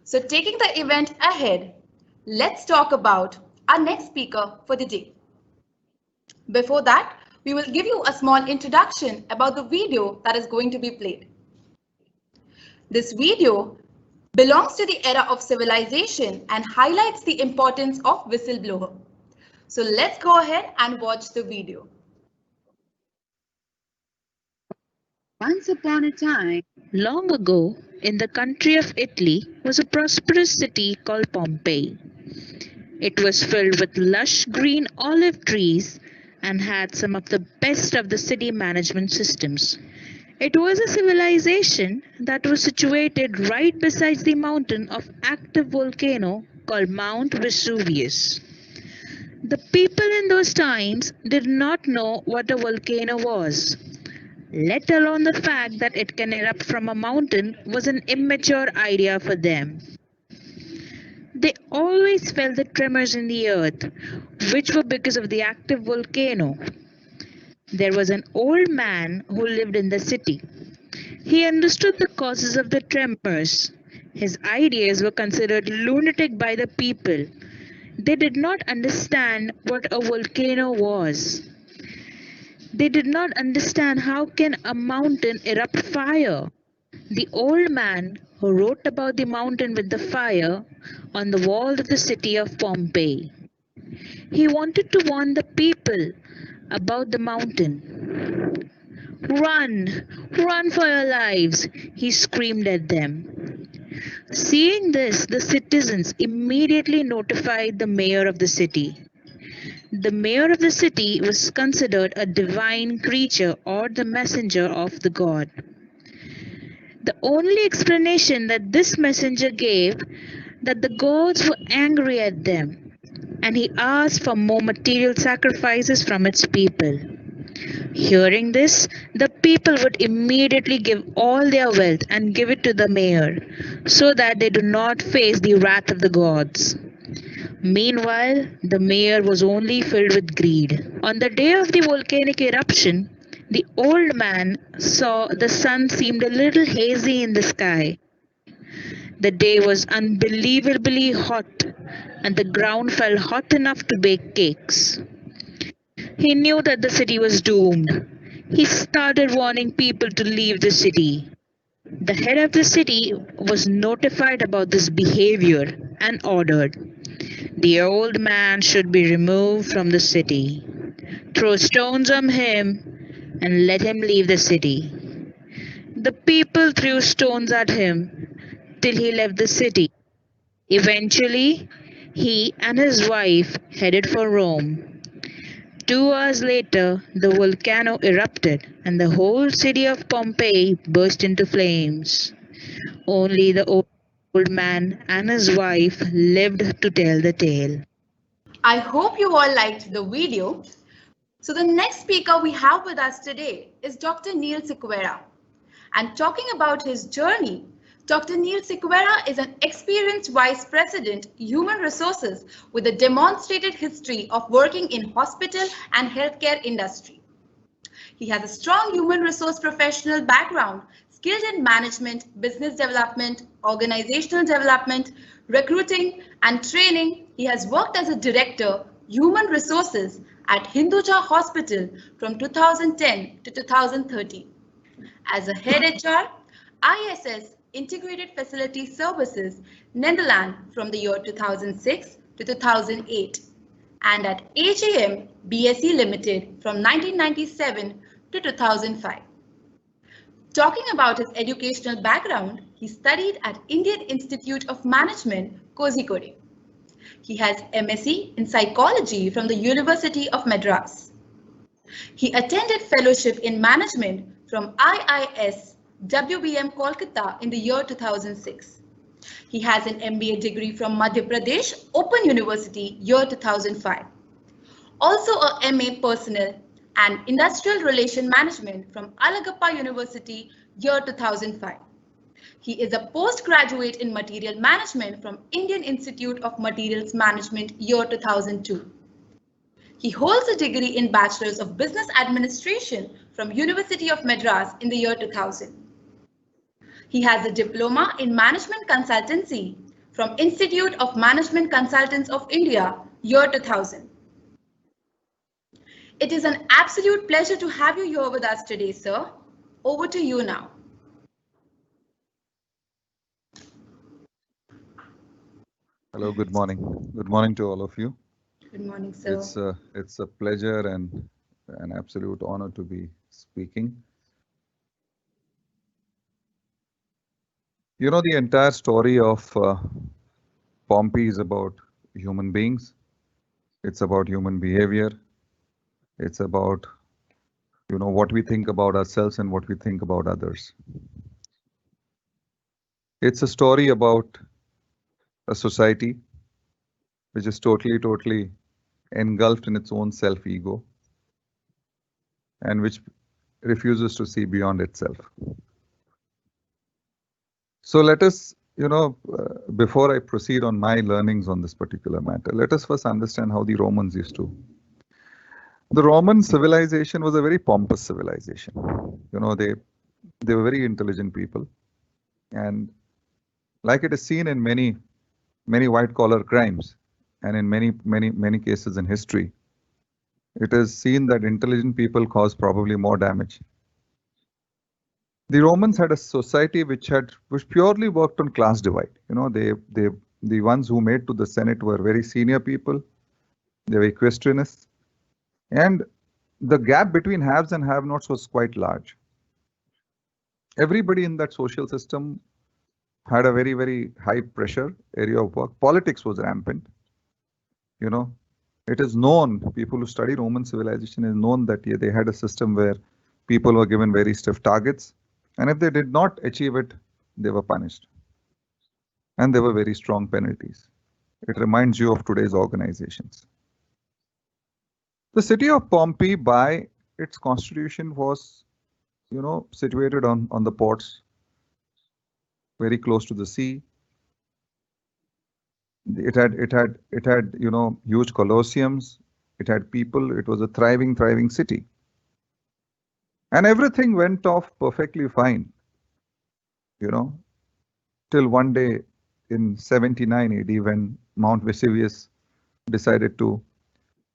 So taking the event ahead, let's talk about our next speaker for the day. Before that, we will give you a small introduction about the video that is going to be played. This video belongs to the era of civilization and highlights the importance of whistleblower. So let's go ahead and watch the video. Once upon a time, long ago, in the country of Italy, was a prosperous city called Pompeii. It was filled with lush green olive trees and had some of the best of the city management systems. It was a civilization that was situated right beside the mountain of active volcano called Mount Vesuvius. The people in those times did not know what a volcano was, let alone the fact that it can erupt from a mountain was an immature idea for them. They always felt the tremors in the earth, which were because of the active volcano. There was an old man who lived in the city. He understood the causes of the tremors. His ideas were considered lunatic by the people. They did not understand what a volcano was. They did not understand how can a mountain erupt fire. The old man who wrote about the mountain with the fire on the wall of the city of Pompeii. He wanted to warn the people about the mountain. Run! Run for your lives! He screamed at them. Seeing this, the citizens immediately notified the mayor of the city. The mayor of the city was considered a divine creature or the messenger of the god. The only explanation that this messenger gave that the gods were angry at them, and he asked for more material sacrifices from its people. Hearing this, the people would immediately give all their wealth and give it to the mayor, so that they do not face the wrath of the gods. Meanwhile, the mayor was only filled with greed. On the day of the volcanic eruption, the old man saw the sun seemed a little hazy in the sky. The day was unbelievably hot, and the ground felt hot enough to bake cakes. He knew that the city was doomed. He started warning people to leave the city. The head of the city was notified about this behavior and ordered the old man should be removed from the city. Throw stones on him and let him leave the city. The people threw stones at him till he left the city. Eventually, he and his wife headed for Rome. 2 hours later, the volcano erupted and the whole city of Pompeii burst into flames. Only the old man and his wife lived to tell the tale. I hope you all liked the video. So the next speaker we have with us today is Dr. Neil Sequeira. And talking about his journey, Dr. Neil Sequeira is an experienced Vice President, Human Resources with a demonstrated history of working in hospital and healthcare industry. He has a strong human resource professional background, skilled in management, business development, organizational development, recruiting, and training. He has worked as a director, human resources at Hinduja Hospital from 2010 to 2013. As a head HR, ISS Integrated Facility Services, Netherlands from the year 2006 to 2008, and at AGM BSE Limited from 1997 to 2005. Talking about his educational background, he studied at Indian Institute of Management, Kozhikode. He has MSc in Psychology from the University of Madras. He attended Fellowship in Management from IIS WBM Kolkata in the year 2006. He has an MBA degree from Madhya Pradesh Open University year 2005. Also a MA Personnel and Industrial Relation Management from Alagappa University year 2005. He is a postgraduate in Material Management from Indian Institute of Materials Management year 2002. He holds a degree in Bachelor's of Business Administration from University of Madras in the year 2000. He has a diploma in Management Consultancy from Institute of Management Consultants of India, year 2000. It is an absolute pleasure to have you here with us today, sir. Over to you now. Hello, good morning. Good morning to all of you. Good morning, sir. It's a pleasure and an absolute honor to be speaking. You know, the entire story of Pompeii is about human beings. It's about human behavior. It's about, you know, what we think about ourselves and what we think about others. It's a story about a society which is totally engulfed in its own self-ego and which refuses to see beyond itself. So let us, before I proceed on my learnings on this particular matter, let us first understand how the Romans used to. The Roman civilization was a very pompous civilization. You know, they were very intelligent people, and like it is seen in many white-collar crimes, and in many cases in history, it is seen that intelligent people cause probably more damage. The Romans had a society which purely worked on class divide. You know, the ones who made to the Senate were very senior people. They were equestrianists, and the gap between haves and have-nots was quite large. Everybody in that social system had a very high pressure area of work. Politics was rampant. You know, it is known, people who study Roman civilization is known that they had a system where people were given very stiff targets. And if they did not achieve it, they were punished. And there were very strong penalties. It reminds you of today's organizations. The city of Pompeii, by its constitution, was, situated on the ports, very close to the sea. It had, huge colosseums. It had people. It was a thriving city. And everything went off perfectly fine, till one day in 79 AD when Mount Vesuvius decided to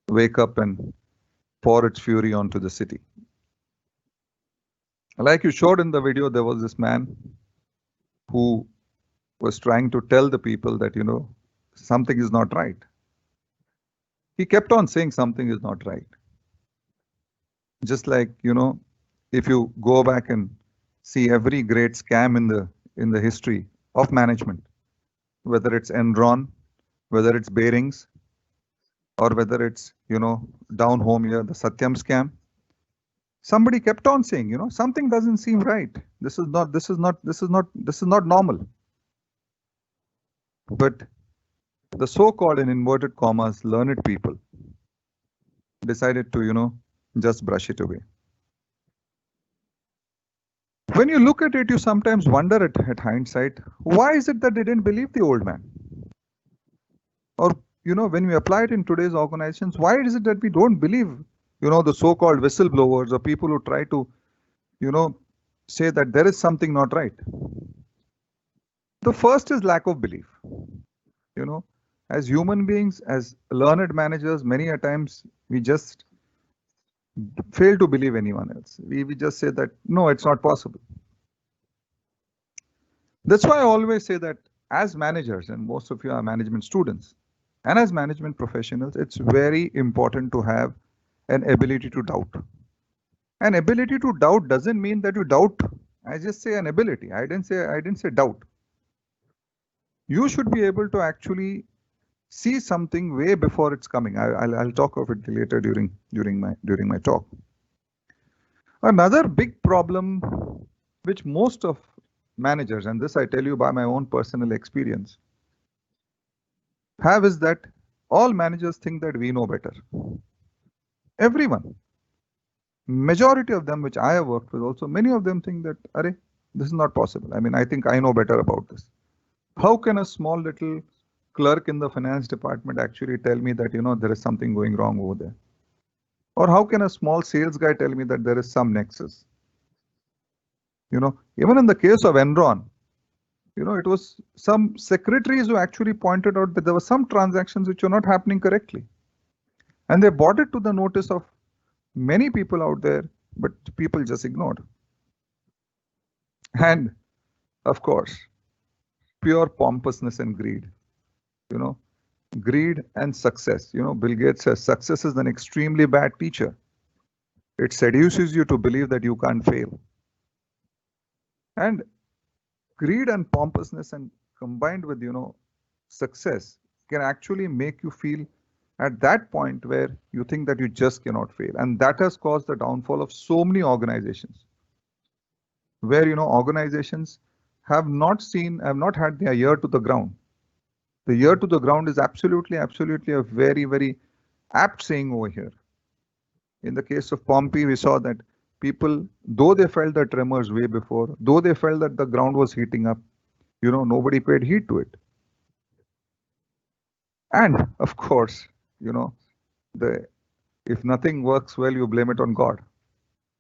wake up and pour its fury onto the city. Like you showed in the video, there was this man who was trying to tell the people that, something is not right. He kept on saying something is not right. Just like, if you go back and see every great scam in the history of management, whether it's Enron, whether it's Bearings, or whether it's, down home here, the Satyam scam, somebody kept on saying, something doesn't seem right. This is not normal. But the so-called, in inverted commas, learned people decided to, just brush it away. When you look at it, you sometimes wonder at hindsight, why is it that they didn't believe the old man? Or, when we apply it in today's organizations, why is it that we don't believe, the so-called whistleblowers or people who try to, say that there is something not right? The first is lack of belief. As human beings, as learned managers, many a times we just fail to believe anyone else. We just say that, no, it's not possible. That's why I always say that as managers, and most of you are management students, and as management professionals, it's very important to have an ability to doubt. An ability to doubt doesn't mean that you doubt. I just say an ability. I didn't say doubt. You should be able to actually see something way before it's coming. I'll talk of it later during my talk. Another big problem which most of managers, and this I tell you by my own personal experience, have is that all managers think that we know better. Everyone. Majority of them which I have worked with also, many of them think that, Arey, this is not possible. I mean, I think I know better about this. How can a small little clerk in the finance department actually tell me that, there is something going wrong over there? Or how can a small sales guy tell me that there is some nexus? Even in the case of Enron, it was some secretaries who actually pointed out that there were some transactions which were not happening correctly. And they brought it to the notice of many people out there, but people just ignored. And of course, pure pompousness and greed, greed and success. Bill Gates says success is an extremely bad teacher. It seduces you to believe that you can't fail. And greed and pompousness and combined with, success can actually make you feel at that point where you think that you just cannot fail. And that has caused the downfall of so many organizations where, organizations have not had their ear to the ground. The ear to the ground is absolutely a very, very apt saying over here. In the case of Pompeii, we saw that people, though they felt the tremors way before, though they felt that the ground was heating up, nobody paid heed to it. And of course, if nothing works well, you blame it on God.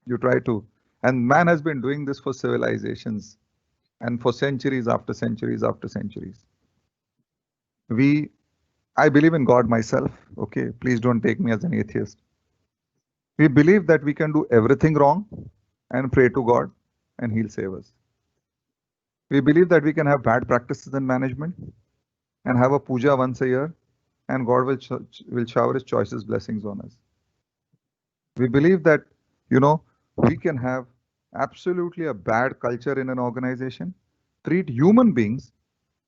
You try to, and man has been doing this for civilizations and for centuries after centuries after centuries. I believe in God myself. Okay, please don't take me as an atheist. We believe that we can do everything wrong and pray to God and He'll save us. We believe that we can have bad practices in management and have a puja once a year and God will shower His choicest blessings on us. We believe that, we can have absolutely a bad culture in an organization, treat human beings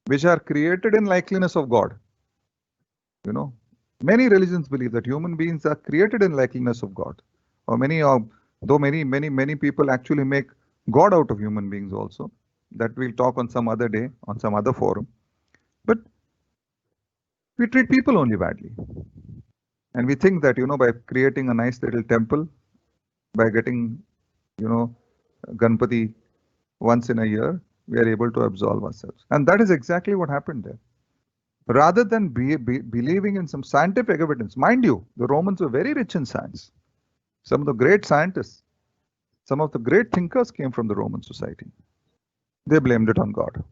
which are created in likeness of God. Many religions believe that human beings are created in likeness of God, or many people actually make God out of human beings also. That we'll talk on some other day, on some other forum. But we treat people only badly. And we think that, by creating a nice little temple, by getting, Ganpati once in a year, we are able to absolve ourselves. And that is exactly what happened there. Rather than believing in some scientific evidence, mind you, the Romans were very rich in science. Some of the great scientists, some of the great thinkers came from the Roman society. They blamed it on God.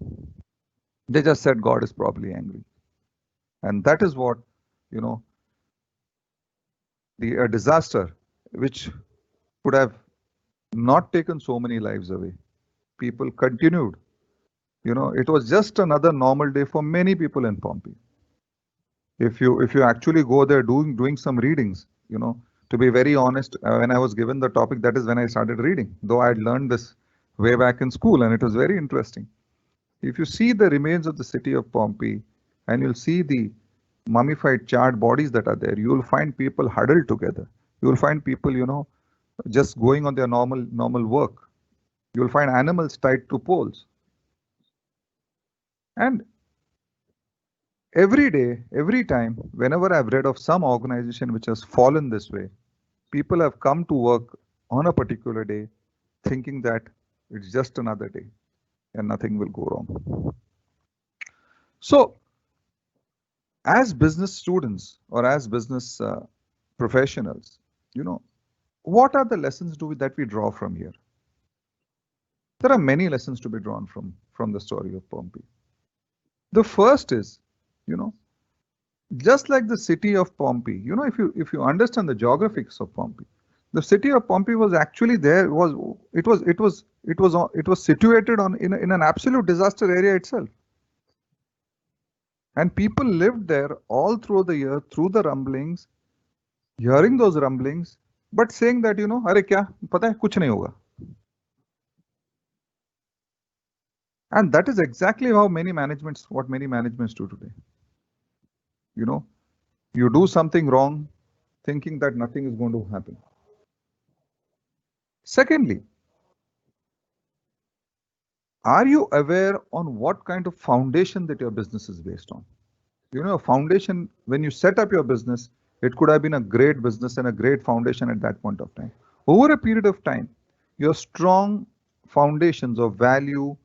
They just said God is probably angry. And that is what, a disaster which could have not taken so many lives away. People continued. It was just another normal day for many people in Pompeii. If you actually go there doing some readings, to be very honest, when I was given the topic, that is when I started reading, though I had learned this way back in school and it was very interesting. If you see the remains of the city of Pompeii and you'll see the mummified charred bodies that are there, you will find people huddled together. You will find people, just going on their normal work. You will find animals tied to poles. And every day, every time, whenever I've read of some organization which has fallen this way, people have come to work on a particular day thinking that it's just another day and nothing will go wrong. So, as business students or as business professionals, what are the lessons that we draw from here? There are many lessons to be drawn from the story of Pompeii. The first is, just like the city of Pompeii, if you understand the geographics of Pompeii, the city of Pompeii was actually there. It was situated in an absolute disaster area itself, and people lived there all through the year, through the rumblings, hearing those rumblings, but saying that अरे क्या पता है कुछ नहीं होगा. And that is exactly how many managements do today. You do something wrong, thinking that nothing is going to happen. Secondly, are you aware on what kind of foundation that your business is based on? A foundation, when you set up your business, it could have been a great business and a great foundation at that point of time. Over a period of time, your strong foundations of value,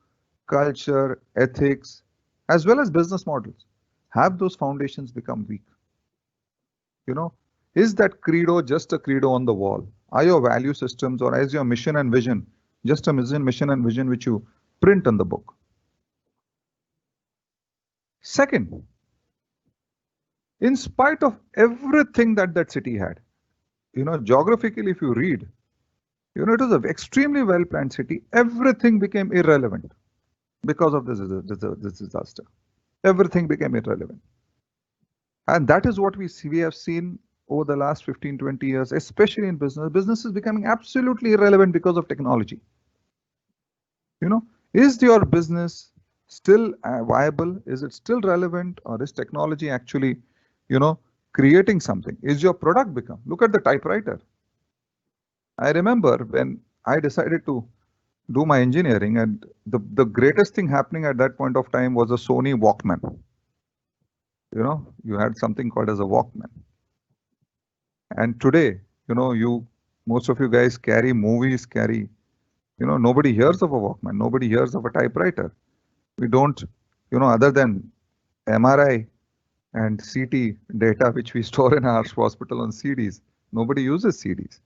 culture, ethics, as well as business models, have those foundations become weak? Is that credo just a credo on the wall? Are your value systems, or is your mission and vision just a mission and vision which you print on the book? Second, in spite of everything that that city had, geographically, if you read, it was an extremely well planned city. Everything became irrelevant because of this disaster. Everything became irrelevant. And that is what we have seen over the last 15, 20 years, especially in business. Business is becoming absolutely irrelevant because of technology. Is your business still viable? Is it still relevant? Or is technology actually, creating something? Is your product become? Look at the typewriter. I remember when I decided to do my engineering, and the greatest thing happening at that point of time was a Sony Walkman. You had something called as a Walkman. And today, most of you guys carry movies, nobody hears of a Walkman, nobody hears of a typewriter. We don't, other than MRI and CT data, which we store in our hospital on CDs, nobody uses CDs.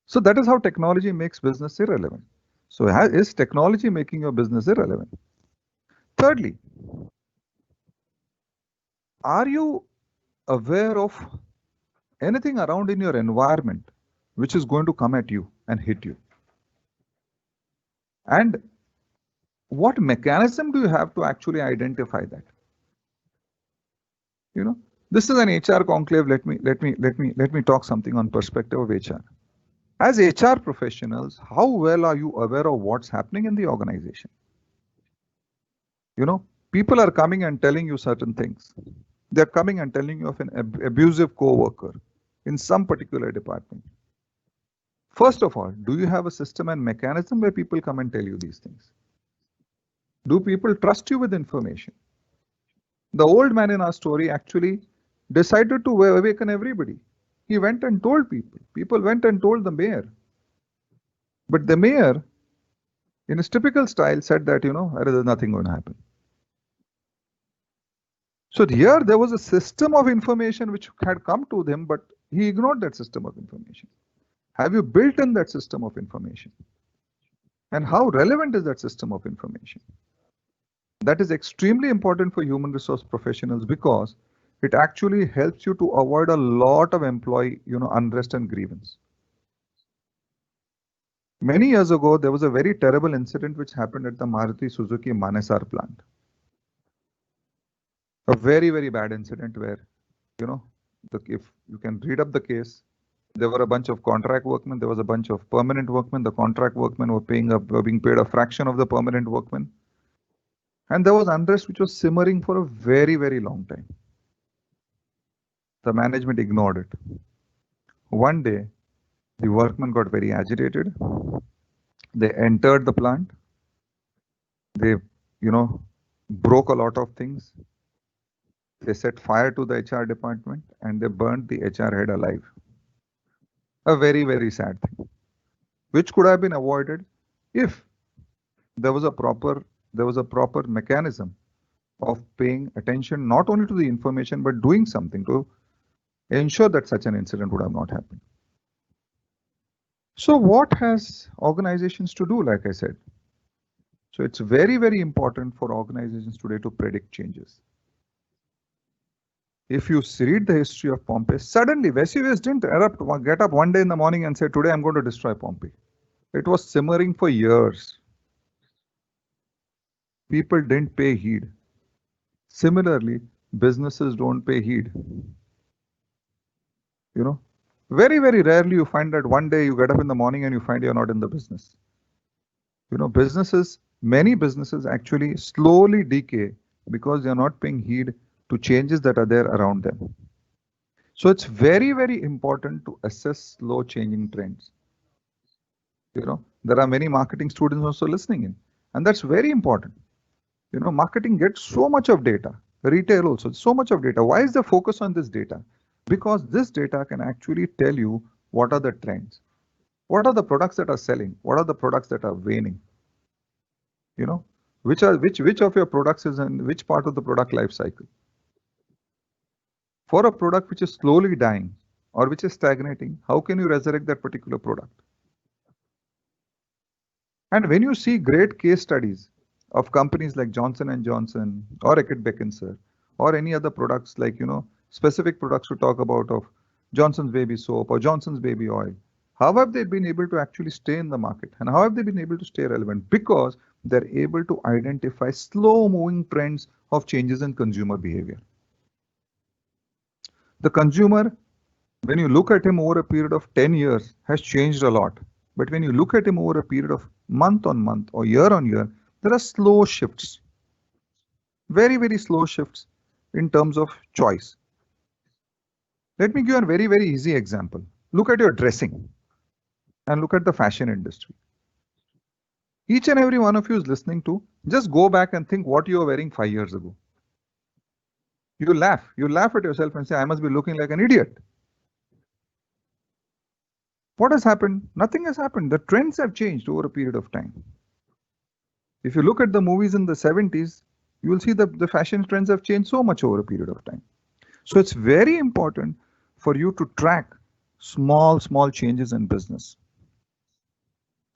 So that is how technology makes business irrelevant. So is technology making your business irrelevant? Thirdly, are you aware of anything around in your environment which is going to come at you and hit you? And what mechanism do you have to actually identify that? This is an HR conclave. Let me talk something on perspective of HR. As HR professionals, how well are you aware of what's happening in the organization? People are coming and telling you certain things. They're coming and telling you of an abusive co-worker in some particular department. First of all, do you have a system and mechanism where people come and tell you these things? Do people trust you with information? The old man in our story actually decided to awaken everybody. He went and told people. People went and told the mayor. But the mayor, in his typical style, said that, there is nothing going to happen. So here there was a system of information which had come to them, but he ignored that system of information. Have you built in that system of information? And how relevant is that system of information? That is extremely important for human resource professionals because it actually helps you to avoid a lot of employee, unrest and grievance. Many years ago, there was a very terrible incident which happened at the Maruti Suzuki Manesar plant. A very, very bad incident where, if you can read up the case, there were a bunch of contract workmen, there was a bunch of permanent workmen. The contract workmen were being paid a fraction of the permanent workmen. And there was unrest which was simmering for a very, very long time. The management ignored it. One day, the workmen got very agitated. They entered the plant. They, broke a lot of things. They set fire to the HR department and they burned the HR head alive. A very, very sad thing, which could have been avoided if there was a proper mechanism of paying attention not only to the information but doing something to ensure that such an incident would have not happened. So what has organizations to do, like I said? So it's very, very important for organizations today to predict changes. If you read the history of Pompeii, suddenly Vesuvius didn't get up one day in the morning and say, today I'm going to destroy Pompeii. It was simmering for years. People didn't pay heed. Similarly, businesses don't pay heed. Very, very rarely you find that one day you get up in the morning and you find you're not in the business. Many businesses actually slowly decay because they're not paying heed to changes that are there around them. So it's very, very important to assess slow changing trends. There are many marketing students also listening in, and that's very important. Marketing gets so much of data, retail also, so much of data. Why is the focus on this data? Because this data can actually tell you what are the trends. What are the products that are selling? What are the products that are waning? Which of your products is in which part of the product life cycle? For a product which is slowly dying or which is stagnating, how can you resurrect that particular product? And when you see great case studies of companies like Johnson & Johnson or Reckitt Beckinsale or any other products like, specific products to talk about of Johnson's Baby Soap or Johnson's Baby Oil. How have they been able to actually stay in the market? And how have they been able to stay relevant? Because they're able to identify slow moving trends of changes in consumer behavior. The consumer, when you look at him over a period of 10 years, has changed a lot. But when you look at him over a period of month on month or year on year, there are slow shifts. Very, very slow shifts in terms of choice. Let me give you a very, very easy example. Look at your dressing and look at the fashion industry. Each and every one of you is listening to, just go back and think what you were wearing 5 years ago. You laugh at yourself and say, I must be looking like an idiot. What has happened? Nothing has happened. The trends have changed over a period of time. If you look at the movies in the 70s, you will see that the fashion trends have changed so much over a period of time. So it's very important for you to track small changes in business.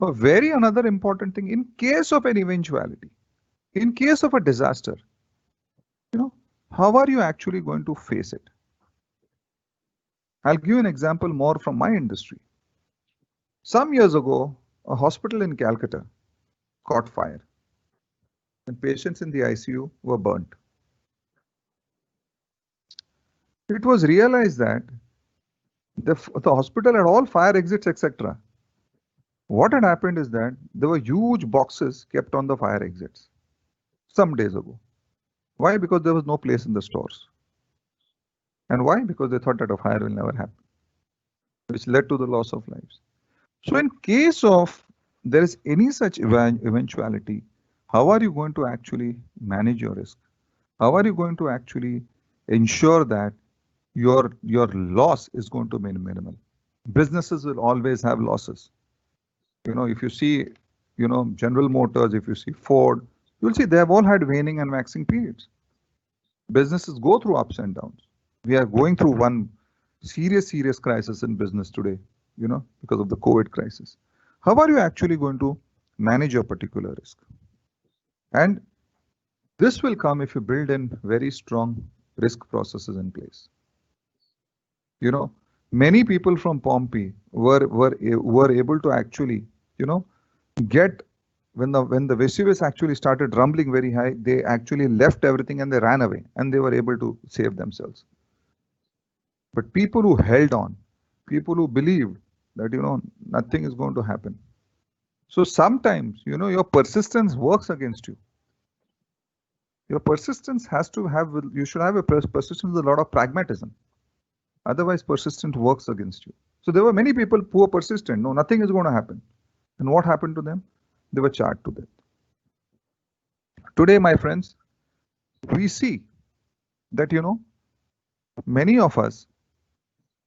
A very another important thing, in case of an eventuality, in case of a disaster, how are you actually going to face it? I'll give you an example more from my industry. Some years ago, a hospital in Calcutta caught fire and patients in the ICU were burnt. It was realized that the hospital had all fire exits, etc. What had happened is that there were huge boxes kept on the fire exits some days ago. Why? Because there was no place in the stores. And why? Because they thought that a fire will never happen, which led to the loss of lives. So in case of there is any such eventuality, how are you going to actually manage your risk? How are you going to actually ensure that your loss is going to be minimal? Businesses will always have losses. If you see, General Motors, if you see Ford, you'll see they have all had waning and waxing periods. Businesses go through ups and downs. We are going through one serious crisis in business today, because of the COVID crisis. How are you actually going to manage your particular risk? And this will come if you build in very strong risk processes in place. Many people from Pompeii were able to actually, get when the Vesuvius actually started rumbling very high, they actually left everything and they ran away and they were able to save themselves. But people who held on, people who believed that, nothing is going to happen. So sometimes, your persistence works against you. Your persistence you should have a persistence with a lot of pragmatism. Otherwise, persistence works against you. So there were many people who were persistent. No, nothing is going to happen. And what happened to them? They were charged to death. Today, my friends, we see that, many of us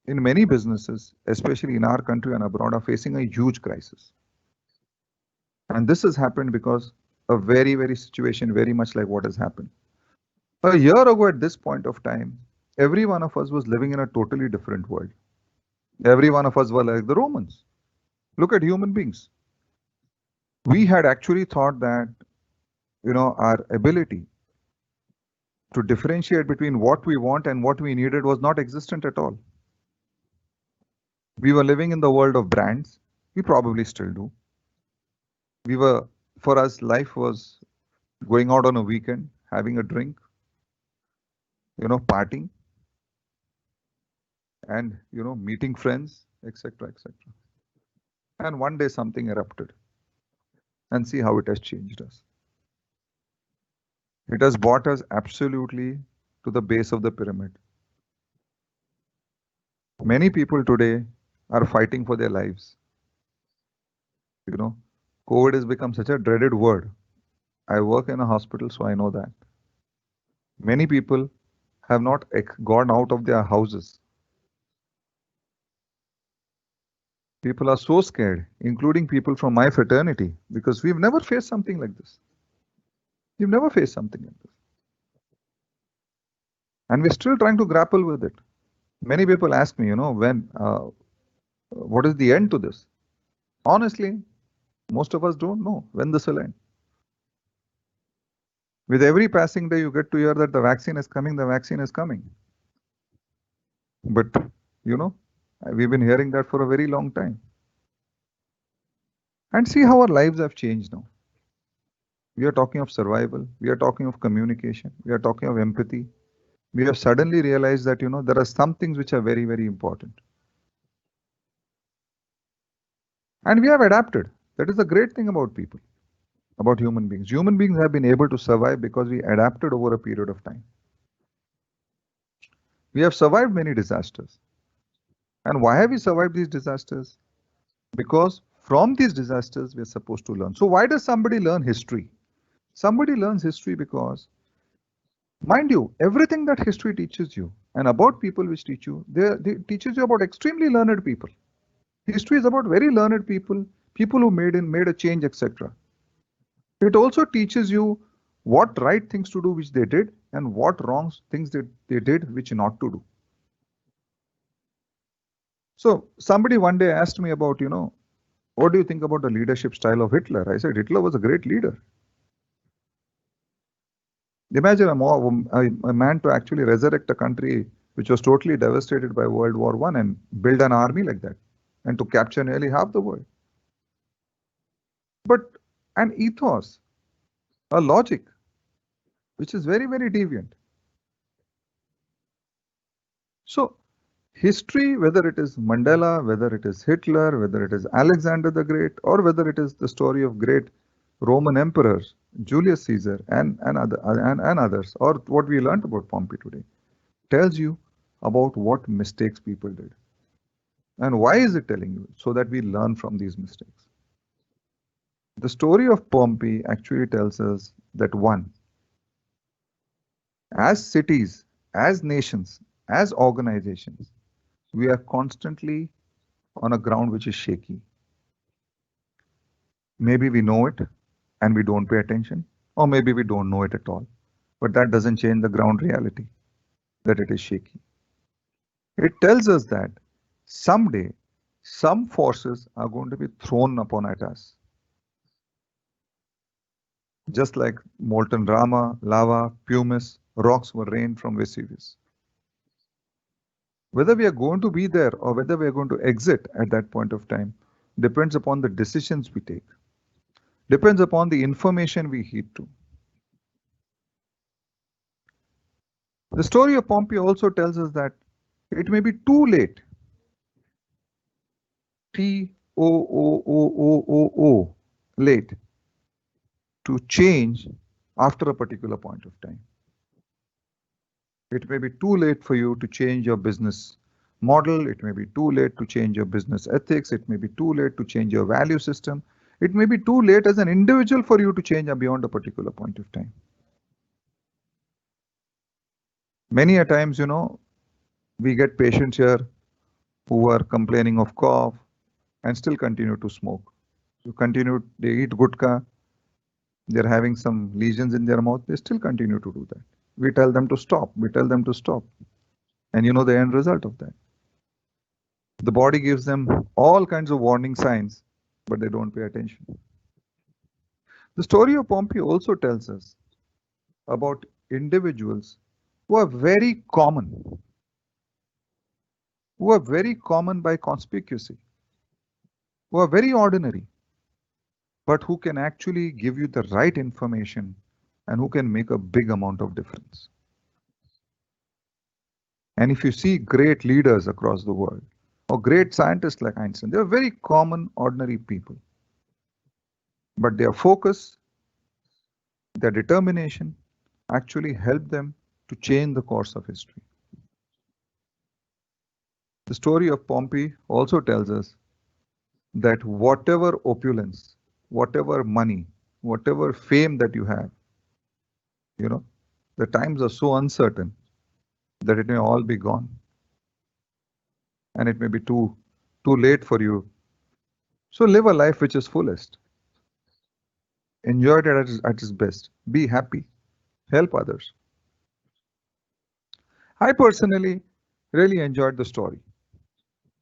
in many businesses, especially in our country and abroad, are facing a huge crisis. And this has happened because a very, very situation, very much like what has happened. A year ago at this point of time, every one of us was living in a totally different world. Every one of us were like the Romans. Look at human beings. We had actually thought that, our ability to differentiate between what we want and what we needed was not existent at all. We were living in the world of brands. We probably still do. For us, life was going out on a weekend, having a drink, partying, and, meeting friends, etc., etc. And one day something erupted. And see how it has changed us. It has brought us absolutely to the base of the pyramid. Many people today are fighting for their lives. COVID has become such a dreaded word. I work in a hospital, so I know that. Many people have not gone out of their houses. People are so scared, including people from my fraternity, because we've never faced something like this. We've never faced something like this. And we're still trying to grapple with it. Many people ask me, what is the end to this? Honestly, most of us don't know when this will end. With every passing day, you get to hear that the vaccine is coming, the vaccine is coming. But, you know, we've been hearing that for a very long time. And see how our lives have changed now. We are talking of survival, we are talking of communication, we are talking of empathy. We have suddenly realized that, there are some things which are very, very important. And we have adapted. That is the great thing about people, about human beings. Human beings have been able to survive because we adapted over a period of time. We have survived many disasters. And why have we survived these disasters? Because from these disasters, we are supposed to learn. So why does somebody learn history? Somebody learns history because, mind you, everything that history teaches you and about people which teach you, they teaches you about extremely learned people. History is about very learned people, people who made a change, etc. It also teaches you what right things to do which they did and what wrong things they did which not to do. So somebody one day asked me about, what do you think about the leadership style of Hitler? I said Hitler was a great leader. Imagine a man to actually resurrect a country which was totally devastated by World War I and build an army like that and to capture nearly half the world. But an ethos, a logic, which is very, very deviant. So history, whether it is Mandela, whether it is Hitler, whether it is Alexander the Great, or whether it is the story of great Roman emperors, Julius Caesar and others, or what we learned about Pompey today, tells you about what mistakes people did. And why is it telling you? So that we learn from these mistakes. The story of Pompey actually tells us that one, as cities, as nations, as organizations, we are constantly on a ground which is shaky. Maybe we know it and we don't pay attention, or maybe we don't know it at all. But that doesn't change the ground reality, that it is shaky. It tells us that someday some forces are going to be thrown upon at us. Just like molten lava, pumice, rocks were rained from Vesuvius. Whether we are going to be there or whether we are going to exit at that point of time depends upon the decisions we take, depends upon the information we heed to. The story of Pompey also tells us that it may be too late. T-O-O-O-O-O-O, late, to change after a particular point of time. It may be too late for you to change your business model. It may be too late to change your business ethics. It may be too late to change your value system. It may be too late as an individual for you to change beyond a particular point of time. Many a times, we get patients here who are complaining of cough and still continue to smoke. They eat gutka, they're having some lesions in their mouth, they still continue to do that. We tell them to stop, And you know the end result of that. The body gives them all kinds of warning signs, but they don't pay attention. The story of Pompey also tells us about individuals who are very common by conspicuity, who are very ordinary, but who can actually give you the right information and who can make a big amount of difference. And if you see great leaders across the world, or great scientists like Einstein, they are very common, ordinary people. But their focus, their determination actually helped them to change the course of history. The story of Pompey also tells us that whatever opulence, whatever money, whatever fame that you have, the times are so uncertain that it may all be gone. And it may be too late for you. So live a life which is fullest. Enjoy it at its best. Be happy. Help others. I personally really enjoyed the story.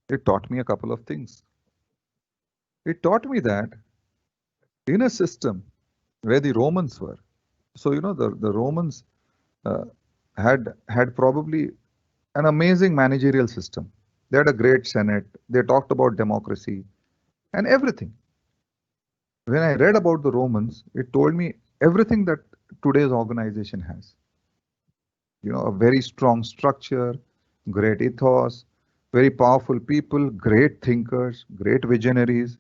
It taught me a couple of things. It taught me that in a system where the Romans were, So, the Romans had probably an amazing managerial system. They had a great senate. They talked about democracy and everything. When I read about the Romans, it told me everything that today's organization has. A very strong structure, great ethos, very powerful people, great thinkers, great visionaries,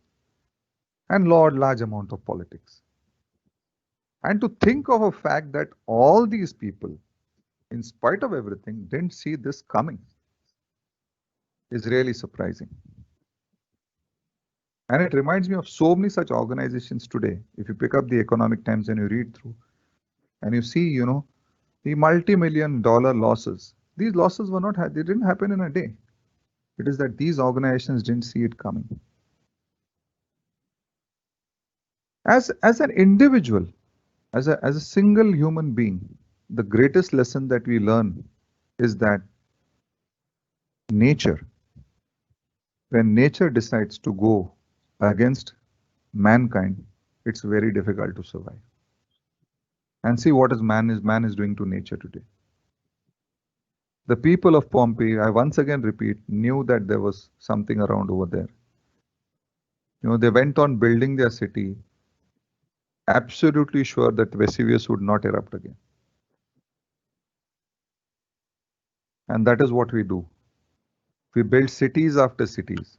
and large amount of politics. And to think of a fact that all these people, in spite of everything, didn't see this coming is really surprising. And it reminds me of so many such organizations today. If you pick up the Economic Times and you read through, and you see, the multi-million-dollar losses. These losses they didn't happen in a day. It is that these organizations didn't see it coming. As an individual, as a single human being, the greatest lesson that we learn is that nature, when nature decides to go against mankind, it's very difficult to survive. And see what man is doing to nature today. The people of Pompeii, I once again repeat, knew that there was something around over there. They went on building their city, absolutely sure that Vesuvius would not erupt again. And that is what we do. We build cities after cities,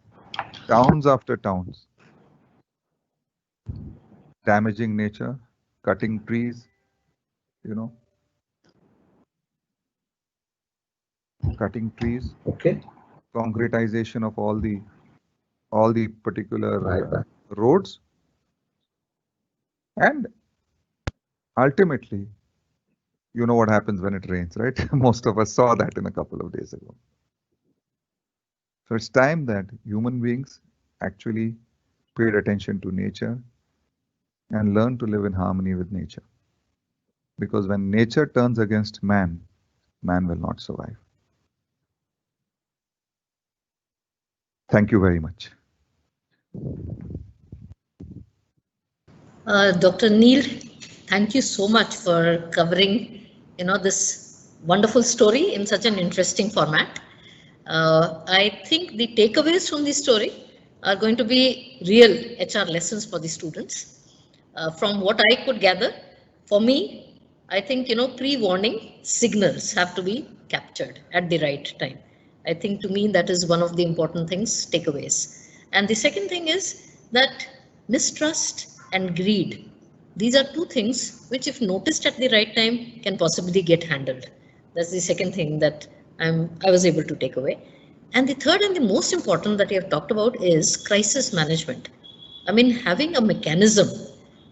towns after towns, damaging nature, cutting trees, cutting trees, Okay. concretization of all the particular roads, and ultimately, you know what happens when it rains, right? Most of us saw that in a couple of days ago. So it's time that human beings actually paid attention to nature and learn to live in harmony with nature. Because when nature turns against man, man will not survive. Thank you very much. Dr. Neel, thank you so much for covering, this wonderful story in such an interesting format. I think the takeaways from this story are going to be real HR lessons for the students. From what I could gather, for me, I think, pre-warning signals have to be captured at the right time. I think to me that is one of the important things, takeaways. And the second thing is that mistrust and greed, these are two things which, if noticed at the right time, can possibly get handled. That's the second thing that I was able to take away. And the third and the most important that you have talked about is crisis management. I mean, having a mechanism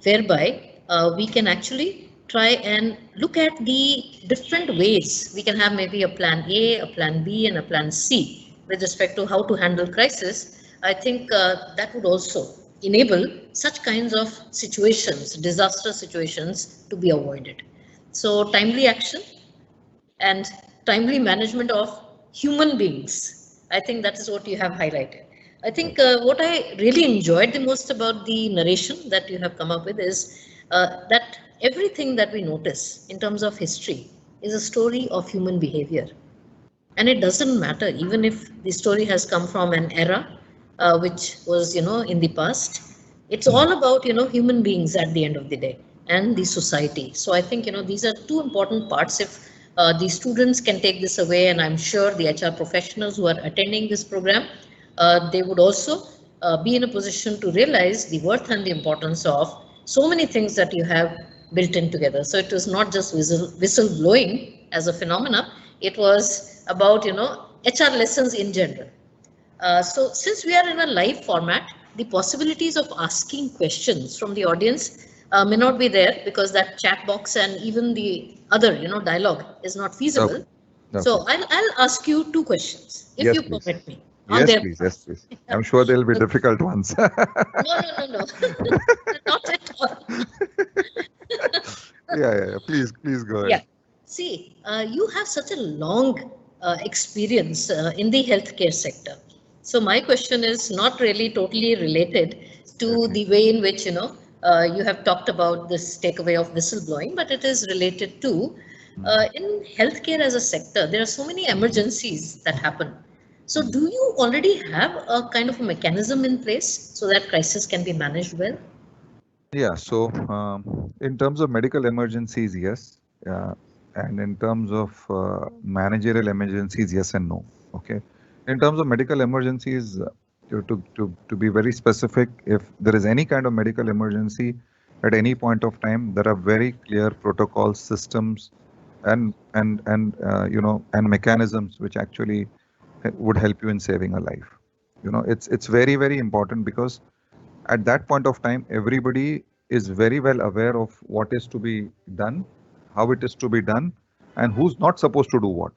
whereby we can actually try and look at the different ways. We can have maybe a plan A, a plan B, and a plan C with respect to how to handle crisis. I think that would also enable such kinds of situations, disaster situations, to be avoided. So timely action and timely management of human beings, I think that is what you have highlighted. I think what I really enjoyed the most about the narration that you have come up with is that everything that we notice in terms of history is a story of human behavior. And it doesn't matter, even if the story has come from an era which was, in the past. It's all about, human beings at the end of the day and the society. So I think, these are two important parts. If the students can take this away, and I'm sure the HR professionals who are attending this program, they would also be in a position to realize the worth and the importance of so many things that you have built in together. So it was not just whistle blowing as a phenomena, it was about, HR lessons in general. So since we are in a live format, the possibilities of asking questions from the audience may not be there because that chat box and even the other, dialogue is not feasible. No, so I'll ask you two questions, if yes, you please. permit me. Yes, please. I'm sure they'll be difficult ones. No. Not at all. Yeah. Please go ahead. Yeah. See, you have such a long experience in the healthcare sector. So my question is not really totally related to the way in which, You have talked about this takeaway of whistleblowing, but it is related to in healthcare as a sector, there are so many emergencies that happen. So do you already have a kind of a mechanism in place so that crisis can be managed well? Yeah, so in terms of medical emergencies, yes. And in terms of managerial emergencies, yes and no. Okay. In terms of medical emergencies, to be very specific, if there is any kind of medical emergency at any point of time, there are very clear protocols, systems, and mechanisms which actually would help you in saving a life. It's very, very important, because at that point of time, everybody is very well aware of what is to be done, how it is to be done, and who's not supposed to do what.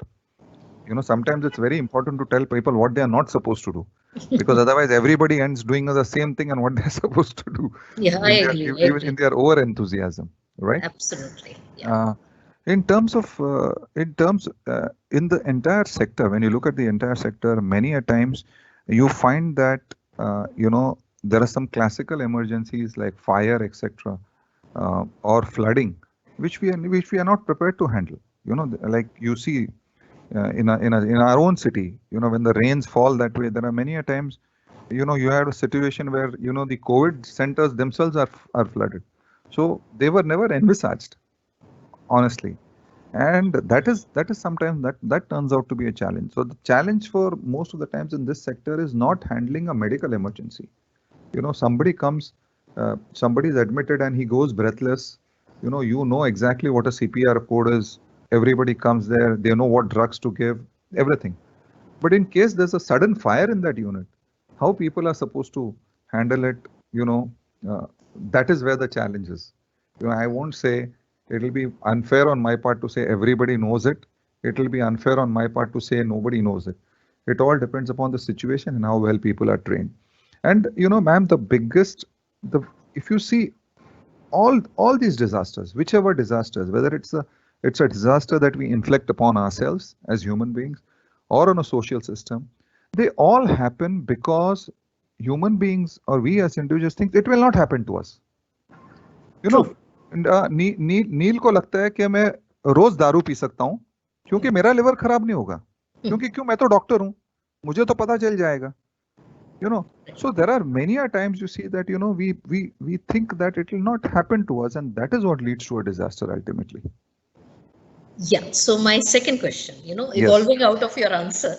Sometimes it's very important to tell people what they are not supposed to do, because otherwise everybody ends doing the same thing and what they're supposed to do. Yeah, I agree. Even in their over enthusiasm, right? Absolutely. Yeah. In terms of in the entire sector, when you look at the entire sector, many a times you find that there are some classical emergencies like fire, etc., or flooding, which we are not prepared to handle. Like you see in our own city, when the rains fall that way, there are many a times, you had a situation where the COVID centers themselves are flooded. So they were never envisaged, honestly. And that is sometimes that turns out to be a challenge. So the challenge for most of the times in this sector is not handling a medical emergency. Somebody comes, somebody is admitted and he goes breathless. You know exactly what a CPR code is. Everybody comes there. They know what drugs to give, everything. But in case there's a sudden fire in that unit, how people are supposed to handle it, that is where the challenge is. I won't say, it will be unfair on my part to say everybody knows it. It will be unfair on my part to say nobody knows it. It all depends upon the situation and how well people are trained. And ma'am, if you see all these disasters, whichever disasters, whether it's a disaster that we inflict upon ourselves as human beings or on a social system, they all happen because human beings or we as individuals think it will not happen to us. नील को लगता है कि मैं रोज दारू P सकता हूं क्योंकि मेरा लिवर खराब नहीं होगा, क्योंकि क्यों, मैं तो डॉक्टर हूं, मुझे तो पता चल जाएगा. So there are many a times you see that we think that it will not happen to us, and that is what leads to a disaster ultimately. Yeah. So my second question, evolving out of your answer,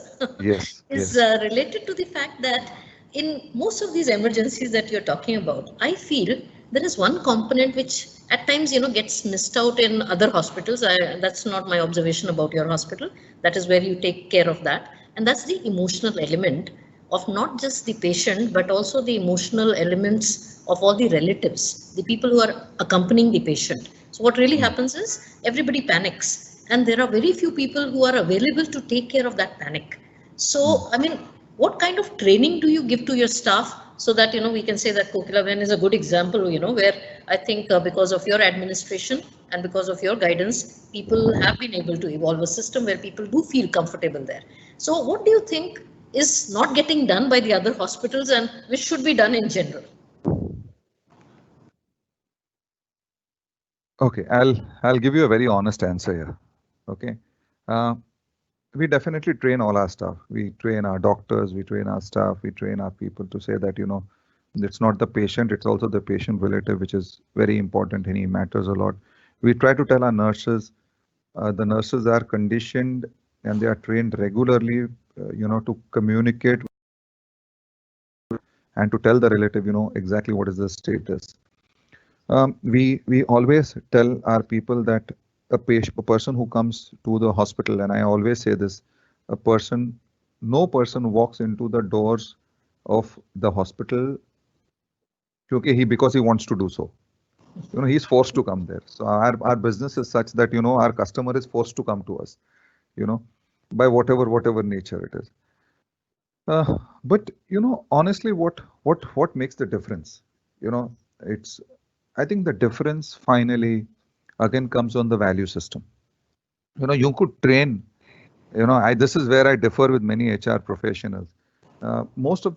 is related to the fact that in most of these emergencies that you're talking about, I feel there is one component which at times gets missed out in other hospitals. That's not my observation about your hospital. That is where you take care of that, and that's the emotional element of not just the patient but also the emotional elements of all the relatives, the people who are accompanying the patient. So what really happens is everybody panics, and there are very few people who are available to take care of that panic. So I mean, what kind of training do you give to your staff so that we can say that Kokilaben is a good example, where I think because of your administration and because of your guidance, people have been able to evolve a system where people do feel comfortable there. So what do you think is not getting done by the other hospitals and which should be done in general? Okay, I'll give you a very honest answer here. Okay, we definitely train all our staff. We train our doctors, we train our staff, we train our people to say that it's not the patient, it's also the patient relative, which is very important and he matters a lot. We try to tell our nurses, the nurses are conditioned and they are trained regularly, to communicate and to tell the relative, exactly what is the status. We always tell our people that a person who comes to the hospital, and I always say this, no person walks into the doors of the hospital because he wants to do so. He's forced to come there. So our business is such that our customer is forced to come to us, by whatever nature it is. But honestly, what makes the difference? I think the difference finally again comes on the value system. You could train. This is where I differ with many HR professionals. most of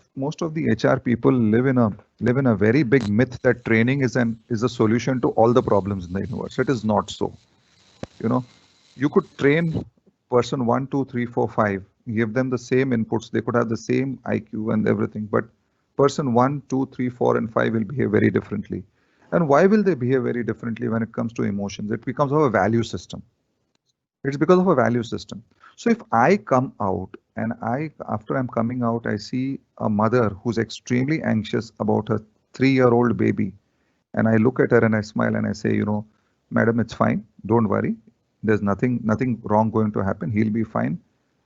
the HR people live in a very big myth that training is a solution to all the problems in the universe. It is not so. You know, you could train person 1, 2, 3, 4, 5, give them the same inputs, they could have the same IQ and everything, but person 1, 2, 3, 4, and 5 will behave very differently. And why will they behave very differently when it comes to emotions? It becomes of a value system. It's because of a value system. So if I come out and after I'm coming out, I see a mother who's extremely anxious about her 3-year-old baby, and I look at her and I smile and I say, you know, madam, it's fine. Don't worry. There's nothing wrong going to happen. He'll be fine.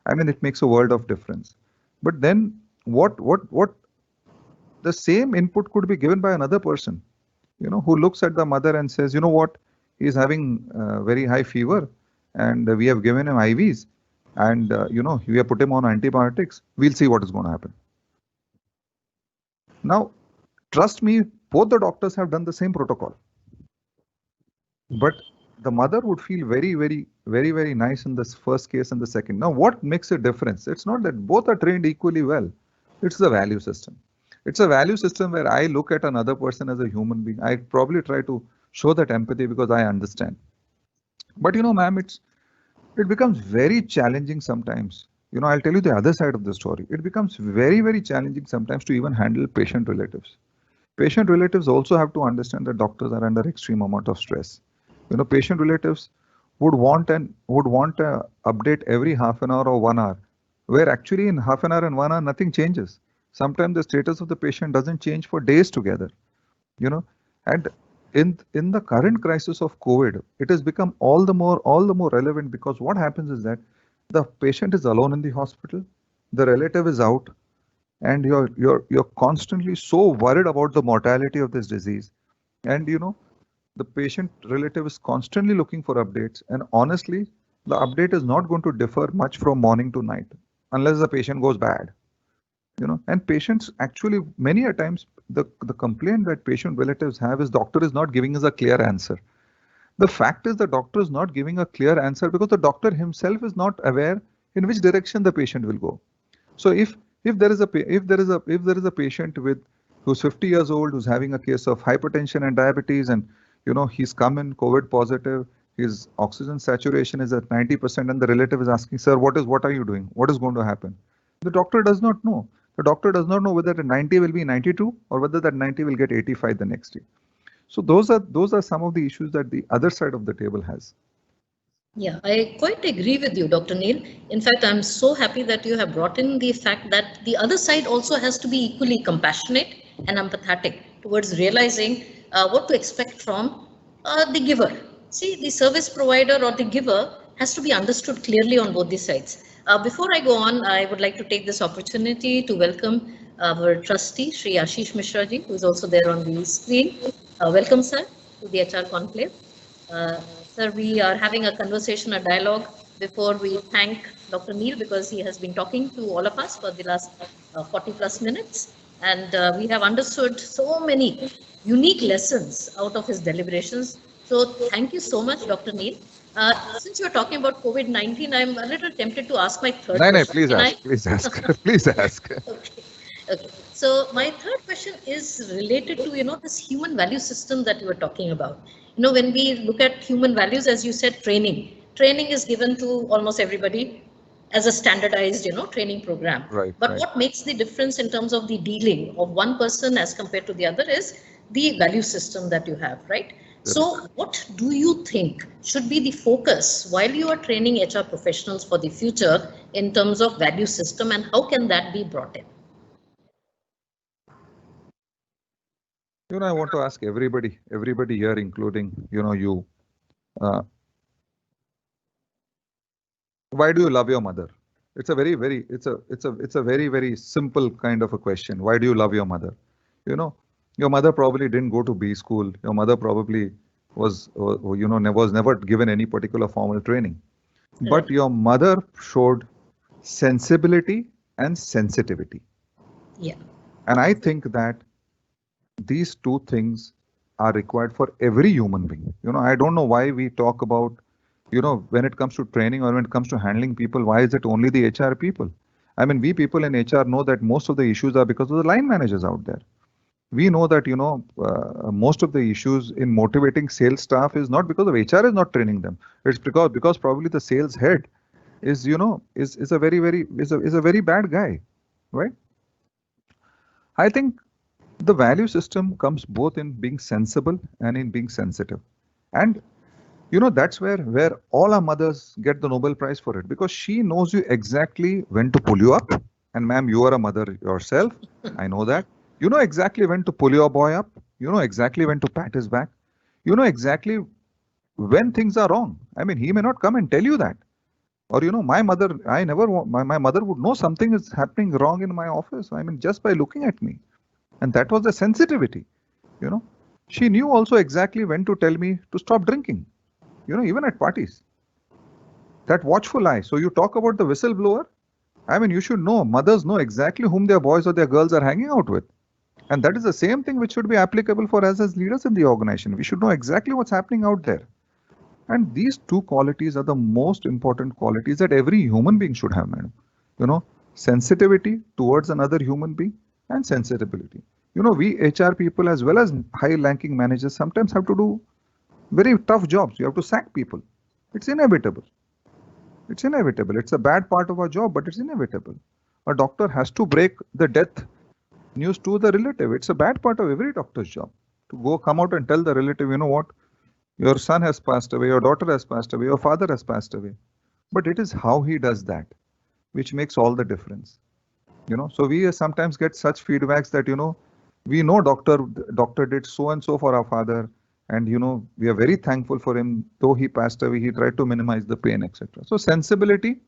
I mean, it makes a world of difference. But then what the same input could be given by another person, you know, who looks at the mother and says, you know what, he's having very high fever and we have given him IVs and, you know, we have put him on antibiotics. We'll see what is going to happen. Now, trust me, both the doctors have done the same protocol. But the mother would feel very nice in this first case and the second. Now, what makes a difference? It's not that both are trained equally well. It's the value system. It's a value system where I look at another person as a human being. I probably try to show that empathy because I understand. But you know, ma'am, it becomes very challenging sometimes. You know, I'll tell you the other side of the story. It becomes very challenging sometimes to even handle patient relatives. Patient relatives also have to understand that doctors are under extreme amount of stress. You know, patient relatives would want a update every half an hour or 1 hour, where actually in half an hour and 1 hour nothing changes. Sometimes the status of the patient doesn't change for days together. You know, and in the current crisis of COVID, it has become all the more relevant because what happens is that the patient is alone in the hospital, the relative is out, and you're constantly so worried about the mortality of this disease, and you know, the patient relative is constantly looking for updates, and honestly, the update is not going to differ much from morning to night unless the patient goes bad. You know, and patients actually many a times the complaint that patient relatives have is doctor is not giving us a clear answer. The fact is the doctor is not giving a clear answer because the doctor himself is not aware in which direction the patient will go. So if there is a patient who's 50 years old, who's having a case of hypertension and diabetes, and you know, he's come in COVID positive, his oxygen saturation is at 90%, and the relative is asking, sir, what are you doing? What is going to happen? The doctor does not know. The doctor does not know whether the 90 will be 92 or whether that 90 will get 85 the next day. So those are some of the issues that the other side of the table has. Yeah, I quite agree with you, Dr. Neil. In fact, I'm so happy that you have brought in the fact that the other side also has to be equally compassionate and empathetic towards realizing what to expect from the giver. See, the service provider or the giver has to be understood clearly on both the sides. Before I go on, I would like to take this opportunity to welcome our trustee, Sri Ashish Mishra ji, who is also there on the screen. Welcome, sir, to the HR Conclave. Sir, we are having a conversation, a dialogue before we thank Dr. Neil because he has been talking to all of us for the last 40 plus minutes. And we have understood so many unique lessons out of his deliberations. So thank you so much, Dr. Neil. Since you're talking about COVID-19, I'm a little tempted to ask my third question. Please ask. Please ask. Okay. So my third question is related to, you know, this human value system that you were talking about. You know, when we look at human values, as you said, training is given to almost everybody as a standardized, you know, training program. Right. But what makes the difference in terms of the dealing of one person as compared to the other is the value system that you have, right? So what do you think should be the focus while you are training HR professionals for the future in terms of value system, and how can that be brought in? You know, I want to ask everybody here, including, you know, you, why do you love your mother? It's a very simple kind of a question. Why do you love your mother? You know, your mother probably didn't go to B school. Your mother probably was never given any particular formal training. But your mother showed sensibility and sensitivity. Yeah. And I think that these two things are required for every human being. You know, I don't know why we talk about, you know, when it comes to training or when it comes to handling people, why is it only the HR people? I mean, we people in HR know that most of the issues are because of the line managers out there. We know that, most of the issues in motivating sales staff is not because of HR is not training them. It's because probably the sales head is a very bad guy, right? I think the value system comes both in being sensible and in being sensitive, and that's where all our mothers get the Nobel Prize for it, because she knows you exactly when to pull you up. And ma'am, you are a mother yourself. I know that. You know exactly when to pull your boy up. You know exactly when to pat his back. You know exactly when things are wrong. I mean, he may not come and tell you that. Or, my mother, my mother would know something is happening wrong in my office. I mean, just by looking at me. And that was the sensitivity, She knew also exactly when to tell me to stop drinking, even at parties. That watchful eye. So you talk about the whistleblower. I mean, you should know, mothers know exactly whom their boys or their girls are hanging out with. And that is the same thing which should be applicable for us as leaders in the organization. We should know exactly what's happening out there. And these two qualities are the most important qualities that every human being should have, madam. Sensitivity towards another human being and sensitivity. We HR people as well as high-ranking managers sometimes have to do very tough jobs. You have to sack people. It's inevitable. It's inevitable. It's a bad part of our job, but it's inevitable. A doctor has to break the death news to the relative. It's a bad part of every doctor's job to come out and tell the relative, you know what, your son has passed away, your daughter has passed away, your father has passed away. But it is how he does that which makes all the difference. So we sometimes get such feedbacks that, we know doctor did so and so for our father. And, we are very thankful for him. Though he passed away, he tried to minimize the pain, etc. So sensibility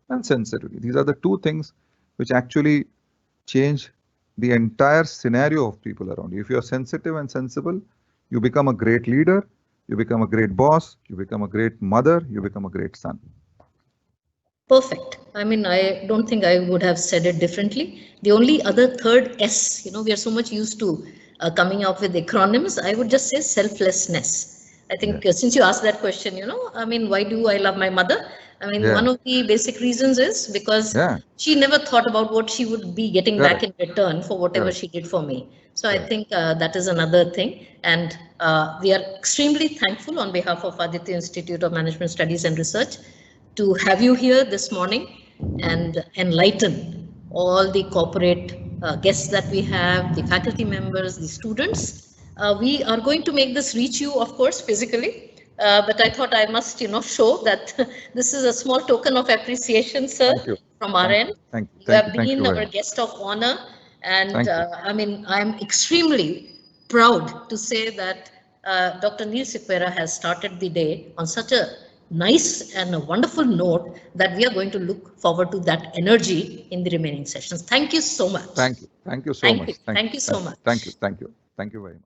and sensitivity. These are the two things which actually change the entire scenario of people around you. If you are sensitive and sensible, you become a great leader, you become a great boss, you become a great mother, you become a great son. Perfect. I mean, I don't think I would have said it differently. The only other third S, we are so much used to coming up with acronyms. I would just say selflessness. I think since you asked that question, I mean, why do I love my mother? I mean, one of the basic reasons is because she never thought about what she would be getting back in return for whatever she did for me. So I think that is another thing. And we are extremely thankful on behalf of Aditya Institute of Management Studies and Research to have you here this morning and enlighten all the corporate guests that we have, the faculty members, the students. We are going to make this reach you, of course, physically, but I thought I must, show that this is a small token of appreciation, sir, from our end. You have been our guest of honor, and I mean, I'm extremely proud to say that Dr. Neel Sequeira has started the day on such a nice and a wonderful note that we are going to look forward to that energy in the remaining sessions. Thank you so much. Thank you. Thank you so much. Thank you so much. Thank you. Thank you. Thank you very much.